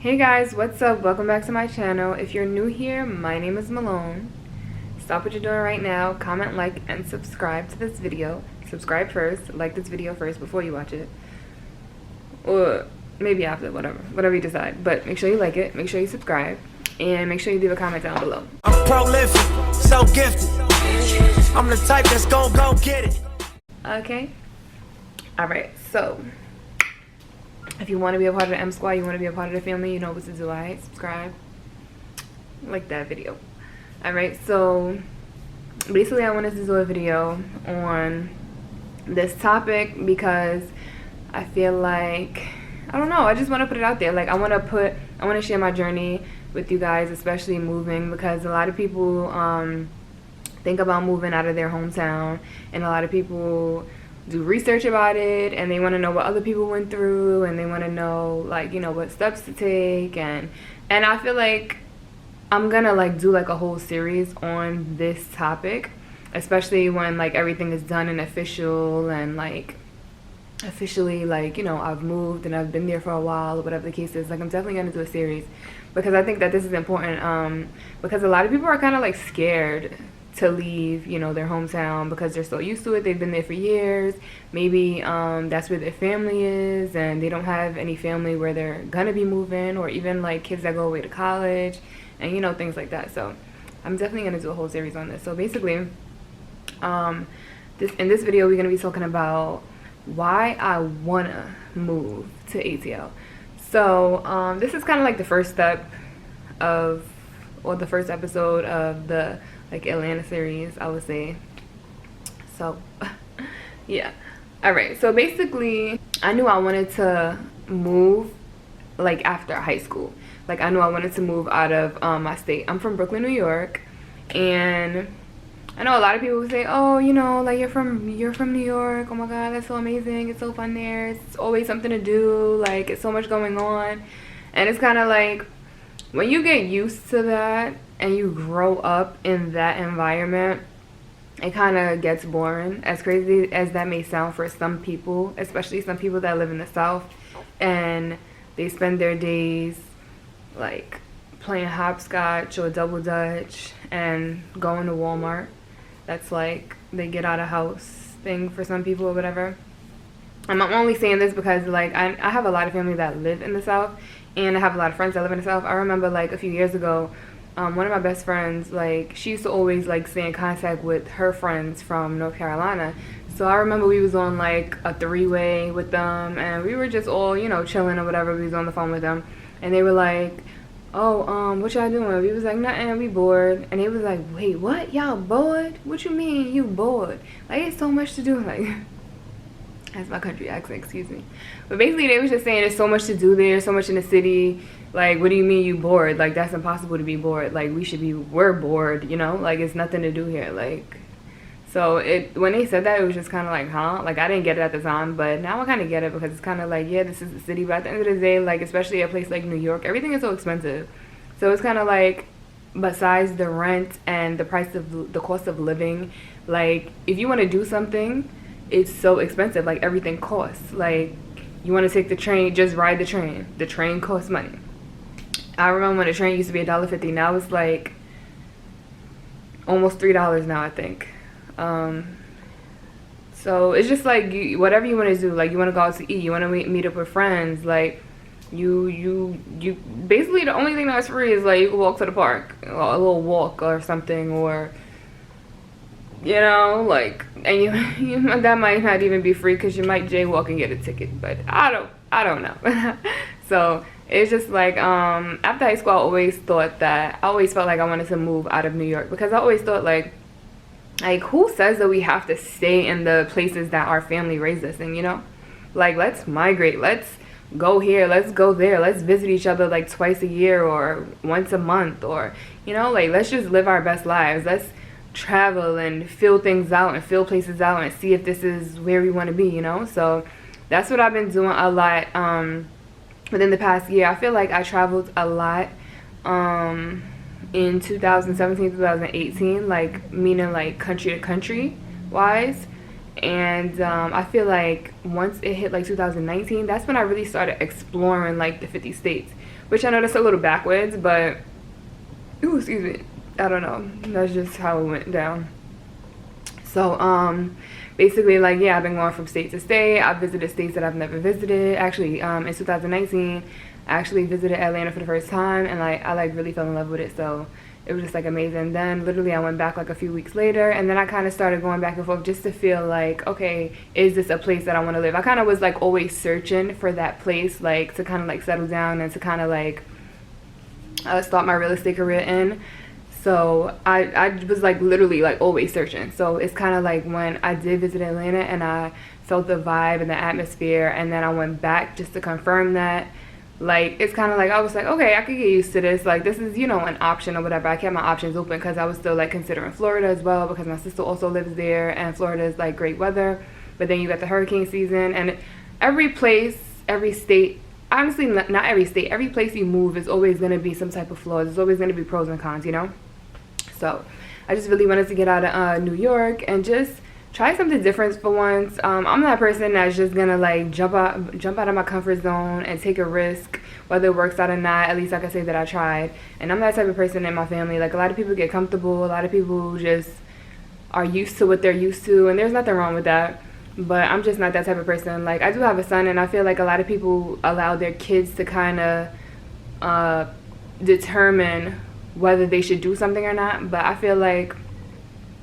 Hey guys, what's up? Welcome back to my channel. If you're new here, my name is Malone. Stop what you're doing right now, comment, like, and subscribe to this video. Subscribe first, like this video first before you watch it. Or maybe after, whatever you decide. But make sure you like it, make sure you subscribe, and make sure you leave a comment down below. I'm prolific, so gifted. I'm the type that's go get it. Okay? Alright, so if you want to be a part of the M Squad, you want to be a part of the family, you know what to do. Alright, subscribe, like that video. Alright, so basically I wanted to do a video on this topic because I feel like, I don't know, I just want to put it out there. Like I want to share my journey with you guys, especially moving, because a lot of people think about moving out of their hometown, and a lot of people do research about it, and they want to know what other people went through, and they want to know, like, you know, what steps to take, and I feel like I'm gonna like do like a whole series on this topic, especially when like everything is done and official, and like officially, like, you know, I've moved and I've been there for a while, or whatever the case is. Like I'm definitely gonna do a series because I think that this is important, because a lot of people are kind of like scared to leave, you know, their hometown because they're so used to it. They've been there for years. Maybe that's where their family is, and they don't have any family where they're gonna be moving, or even like kids that go away to college, and you know, things like that. So I'm definitely gonna do a whole series on this. So basically, in this video we're gonna be talking about why I wanna move to ATL. So this is kind of like the first step of, or the first episode of the like Atlanta series, I would say. So yeah. Alright, so basically I knew I wanted to move like after high school. Like I knew I wanted to move out of my state. I'm from Brooklyn, New York, and I know a lot of people say, oh, you know, like you're from New York, oh my god, that's so amazing, it's so fun there, it's always something to do, like it's so much going on. And it's kind of like, when you get used to that and you grow up in that environment, it kind of gets boring, as crazy as that may sound for some people, especially some people that live in the South, and they spend their days like playing hopscotch or double dutch and going to Walmart. That's like they get out of house thing for some people or whatever. I'm only saying this because like I have a lot of family that live in the South, and I have a lot of friends that live in the South. I remember like a few years ago, one of my best friends, like she used to always like stay in contact with her friends from North Carolina. So I remember we was on like a three-way with them, and we were just all, you know, chilling or whatever. We was on the phone with them, and they were like, oh, what y'all doing? We was like, nothing, we bored. And they was like, wait, what? Y'all bored? What you mean you bored? Like, it's so much to do. Like, that's my country accent, excuse me. But basically they was just saying there's so much to do there, so much in the city. Like, what do you mean you bored? Like, that's impossible to be bored. Like, we're bored, you know? Like, it's nothing to do here. Like, so when they said that, it was just kind of like, huh? Like, I didn't get it at the time, but now I kind of get it, because it's kind of like, yeah, this is the city, but at the end of the day, like, especially a place like New York, everything is so expensive. So it's kind of like, besides the rent and the cost of living, like, if you want to do something, it's so expensive. Like, everything costs. Like, you want to take the train, just ride the train. The train costs money. I remember when the train used to be $1.50. Now it's like almost $3 now, I think. So it's just like, whatever you want to do. Like, you want to go out to eat, you want to meet up with friends, like you basically, the only thing that's free is like you can walk to the park, a little walk or something, or you know, like, and you that might not even be free because you might jaywalk and get a ticket, but I don't know. So it's just like, after high school I always felt like I wanted to move out of New York, because I always thought like who says that we have to stay in the places that our family raised us in, you know? Like, let's migrate, let's go here, let's go there, let's visit each other like twice a year or once a month, or, you know, like, let's just live our best lives. Let's travel and fill things out and fill places out and see if this is where we want to be, you know? So that's what I've been doing a lot within the past year. I feel like I traveled a lot in 2017, 2018, like, meaning like country to country wise, And I feel like once it hit like 2019, that's when I really started exploring like the 50 states, which I know that's a little backwards, but ooh, excuse me, I don't know, that's just how it went down. So basically, like, yeah, I've been going from state to state. I've visited states that I've never visited. Actually, in 2019, I actually visited Atlanta for the first time, and like I like really fell in love with it. So it was just like amazing. Then literally I went back like a few weeks later, and then I kind of started going back and forth just to feel like, okay, is this a place that I want to live? I kind of was like always searching for that place, like to kind of like settle down and to kind of like start my real estate career in. So I was like literally like always searching. So it's kind of like when I did visit Atlanta and I felt the vibe and the atmosphere, and then I went back just to confirm that, like, it's kind of like I was like, okay, I could get used to this, like this is, you know, an option or whatever. I kept my options open because I was still like considering Florida as well, because my sister also lives there, and Florida is like great weather, but then you got the hurricane season. And every place, every state, honestly, not every state, every place you move is always going to be some type of flaws. There's always going to be pros and cons, you know. So I just really wanted to get out of New York and just try something different for once. I'm that person that's just gonna like jump out of my comfort zone and take a risk, whether it works out or not. At least I can say that I tried. And I'm that type of person in my family. Like, a lot of people get comfortable, a lot of people just are used to what they're used to, and there's nothing wrong with that. But I'm just not that type of person. Like, I do have a son, and I feel like a lot of people allow their kids to kind of determine whether they should do something or not. But I feel like,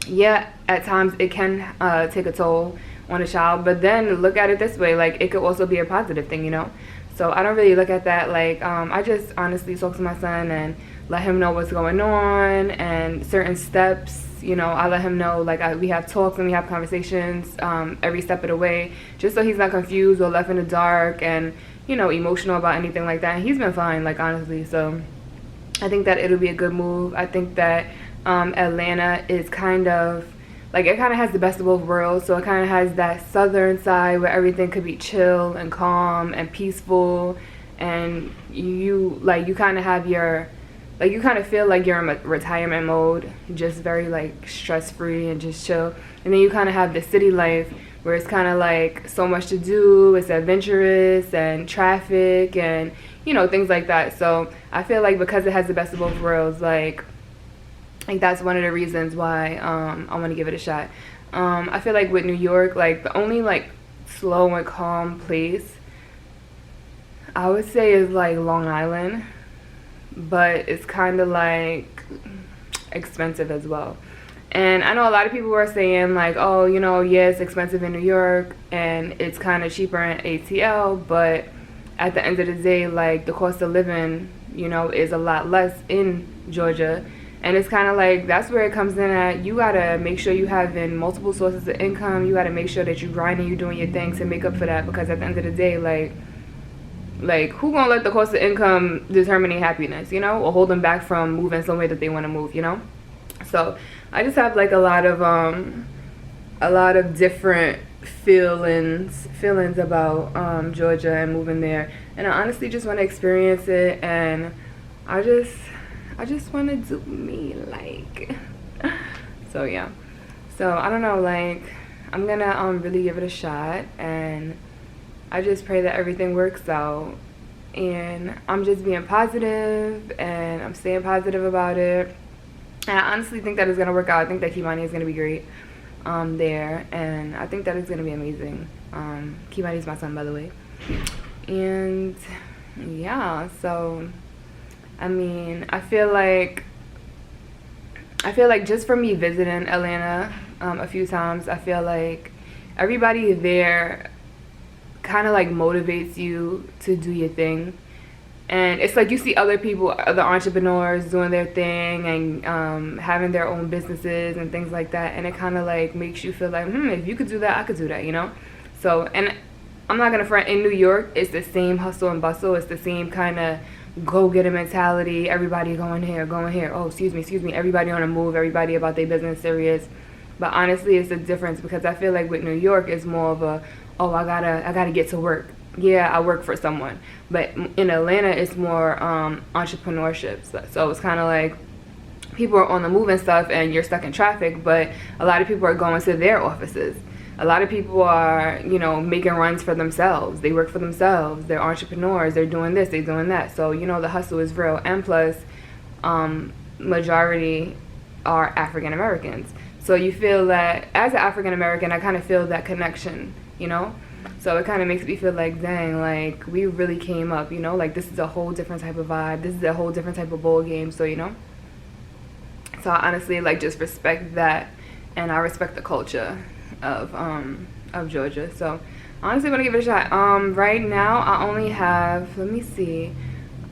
yeah, at times it can take a toll on a child, but then look at it this way, like, it could also be a positive thing, you know. So I don't really look at that. Like, I just honestly talk to my son and let him know what's going on and certain steps, you know. I let him know, like, we have talks and we have conversations every step of the way, just so he's not confused or left in the dark and, you know, emotional about anything like that. And he's been fine, like, honestly. So I think that it'll be a good move. I think that Atlanta is kind of like, it kind of has the best of both worlds. So it kind of has that southern side where everything could be chill and calm and peaceful, and you kind of have your, like, you kind of feel like you're in retirement mode, just very like stress free and just chill. And then you kind of have the city life where it's kind of like so much to do, it's adventurous and traffic and, you know, things like that. So I feel like because it has the best of both worlds, like that's one of the reasons why I want to give it a shot. I feel like with New York, like, the only like slow and calm place I would say is like Long Island, but it's kind of like expensive as well. And I know a lot of people were saying like, oh, you know, yeah, it's expensive in New York and it's kind of cheaper in ATL, but at the end of the day, like, the cost of living, you know, is a lot less in Georgia. And it's kind of like, that's where it comes in at. You gotta make sure you having multiple sources of income. You gotta make sure that you grinding, you doing your thing to make up for that, because at the end of the day, like who gonna let the cost of income determine their happiness, you know, or hold them back from moving somewhere that they want to move, you know? So I just have like a lot of different feelings about Georgia and moving there, and I honestly just want to experience it, and I just want to do me, like. So yeah, so I don't know, like, I'm gonna really give it a shot, and I just pray that everything works out, and I'm just being positive and I'm staying positive about it. And I honestly think that it's gonna work out. I think that Kimani is gonna be great there, and I think that it's gonna be amazing. Kimani is my son, by the way. And yeah, so I mean, I feel like just for me visiting Atlanta a few times, I feel like everybody there kind of like motivates you to do your thing. And it's like you see other people, other entrepreneurs doing their thing and having their own businesses and things like that, and it kind of like makes you feel like, if you could do that, I could do that, you know? So, and I'm not gonna front, in New York, it's the same hustle and bustle, it's the same kind of go-getter mentality, everybody going here, oh, excuse me, everybody on the move, everybody about their business serious. But honestly, it's a difference, because I feel like with New York, it's more of a, oh, I gotta get to work. Yeah, I work for someone. But in Atlanta, it's more entrepreneurship. So it's kind of like people are on the move and stuff, and you're stuck in traffic, but a lot of people are going to their offices. A lot of people are, you know, making runs for themselves. They work for themselves. They're entrepreneurs. They're doing this. They're doing that. So, you know, the hustle is real. And plus, majority are African Americans. So you feel that as an African American, I kind of feel that connection, you know? So it kind of makes me feel like, dang, like we really came up, you know? Like this is a whole different type of vibe. This is a whole different type of bowl game. So, you know? So I honestly like just respect that, and I respect the culture of Georgia. So honestly, I'm gonna give it a shot. Right now I only have, let me see,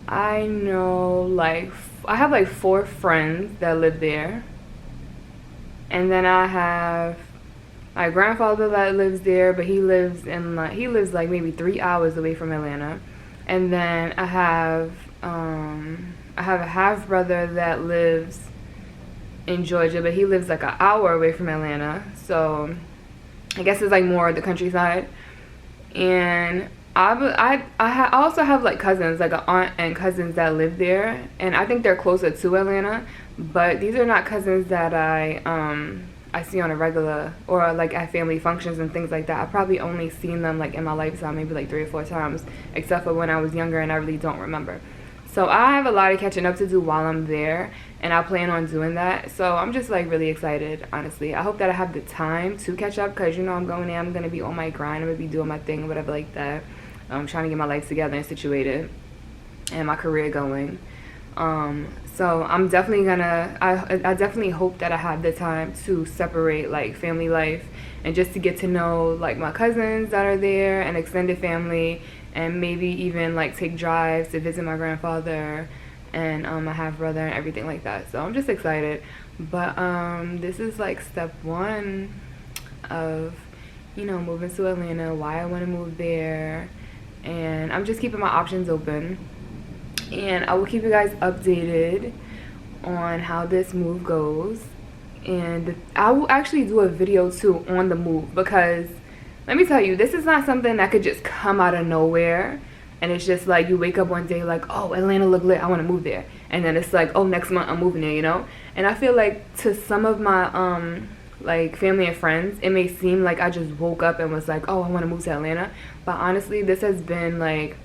I know like I have like 4 friends that live there, and then I have my grandfather that lives there, but he lives like maybe 3 hours away from Atlanta. And then I have a half brother that lives in Georgia, but he lives like an hour away from Atlanta. So I guess it's like more the countryside. And I also have like cousins, like an aunt and cousins that live there, and I think they're closer to Atlanta. But these are not cousins that I see on a regular, or like at family functions and things like that. I've probably only seen them like in my lifetime maybe like 3 or 4 times, except for when I was younger, and I really don't remember. So I have a lot of catching up to do while I'm there, and I plan on doing that. So I'm just like really excited, honestly. I hope that I have the time to catch up, because you know I'm going there, I'm gonna be on my grind, I'm gonna be doing my thing or whatever like that. I'm trying to get my life together and situated and my career going. So I'm definitely gonna, I definitely hope that I have the time to separate like family life, and just to get to know like my cousins that are there and extended family, and maybe even like take drives to visit my grandfather and my half brother and everything like that. So I'm just excited. But this is like step 1 of, you know, moving to Atlanta, why I want to move there, and I'm just keeping my options open. And I will keep you guys updated on how this move goes. And I will actually do a video too on the move, because let me tell you, this is not something that could just come out of nowhere. And it's just like you wake up one day like, oh, Atlanta look lit, I want to move there. And then it's like, oh, next month I'm moving there, you know? And I feel like to some of my like family and friends, it may seem like I just woke up and was like, oh, I want to move to Atlanta. But honestly, this has been like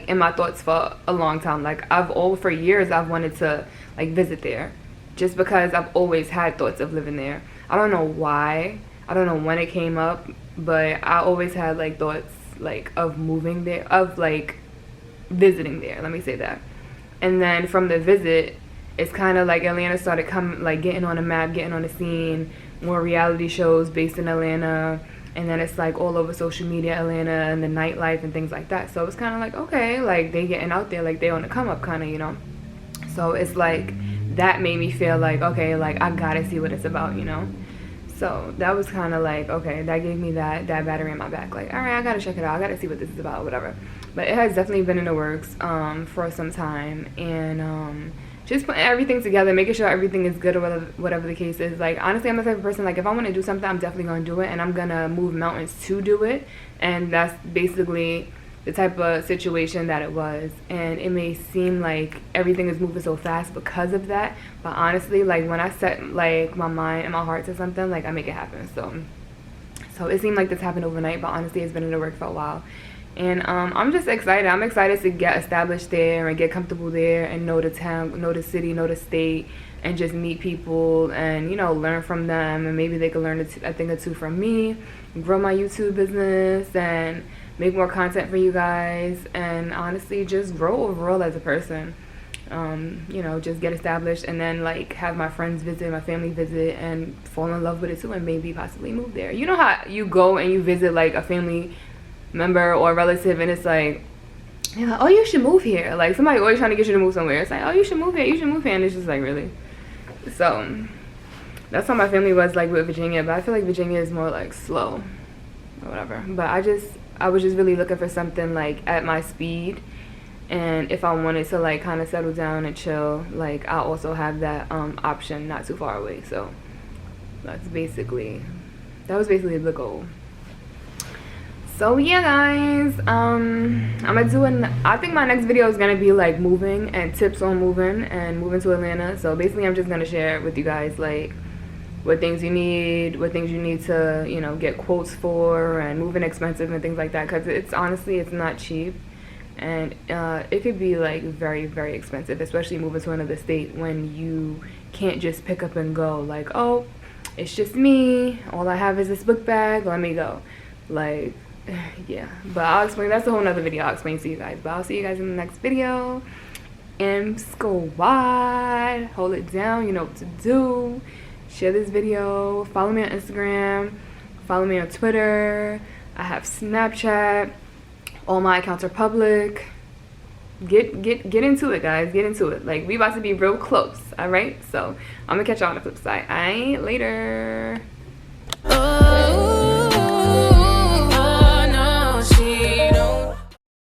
in my thoughts for a long time. Like for years I've wanted to like visit there, just because I've always had thoughts of living there. I don't know why, I don't know when it came up, but I always had like thoughts like of moving there, of like visiting there, let me say that. And then from the visit, it's kind of like Atlanta started coming, like getting on the map, getting on the scene, more reality shows based in Atlanta. And then it's like all over social media, Atlanta, and the nightlife and things like that. So it's kind of like, okay, like they getting out there, like they on the come up kind of, you know. So it's like that made me feel like, okay, like I gotta see what it's about, you know. So that was kind of like, okay, that gave me that battery in my back, like, all right, I gotta check it out, I gotta see what this is about, whatever. But it has definitely been in the works for some time, and just putting everything together, making sure everything is good, or whatever the case is. Like honestly, I'm the type of person, like if I want to do something, I'm definitely gonna do it, and I'm gonna move mountains to do it. And that's basically the type of situation that it was. And it may seem like everything is moving so fast because of that, but honestly, like when I set like my mind and my heart to something, like I make it happen. So it seemed like this happened overnight, but honestly it's been in the work for a while. And I'm just excited. I'm excited to get established there and get comfortable there and know the town, know the city, know the state, and just meet people and, you know, learn from them. And maybe they could learn a thing or two from me, grow my YouTube business, and make more content for you guys. And honestly, just grow overall as a person. You know, just get established, and then like have my friends visit, my family visit, and fall in love with it too, and maybe possibly move there. You know how you go and you visit like a family member or relative, and it's like, you're like, oh, you should move here. Like somebody always trying to get you to move somewhere. It's like, oh, you should move here, you should move here. And it's just like, really? So that's how my family was like with Virginia. But I feel like Virginia is more like slow or whatever. But I was just really looking for something like at my speed. And if I wanted to like kind of settle down and chill, like I also have that option not too far away. So that was basically the goal. So yeah, guys, I'm gonna do I think my next video is gonna be like moving and tips on moving to Atlanta. So basically I'm just gonna share with you guys like what things you need to, you know, get quotes for, and moving expensive and things like that, because it's honestly, it's not cheap. And it could be like very, very expensive, especially moving to another state when you can't just pick up and go. Like, oh, it's just me, all I have is this book bag, let me go. Like, yeah, but I'll explain. That's a whole nother video. I'll explain to you guys, but I'll see you guys in the next video. M Squad, hold it down, you know what to do. Share this video, follow me on Instagram, follow me on Twitter. I have Snapchat. All my accounts are public. Get into it, guys. Get into it. Like, we about to be real close, all right? So I'm gonna catch y'all on the flip side. Later.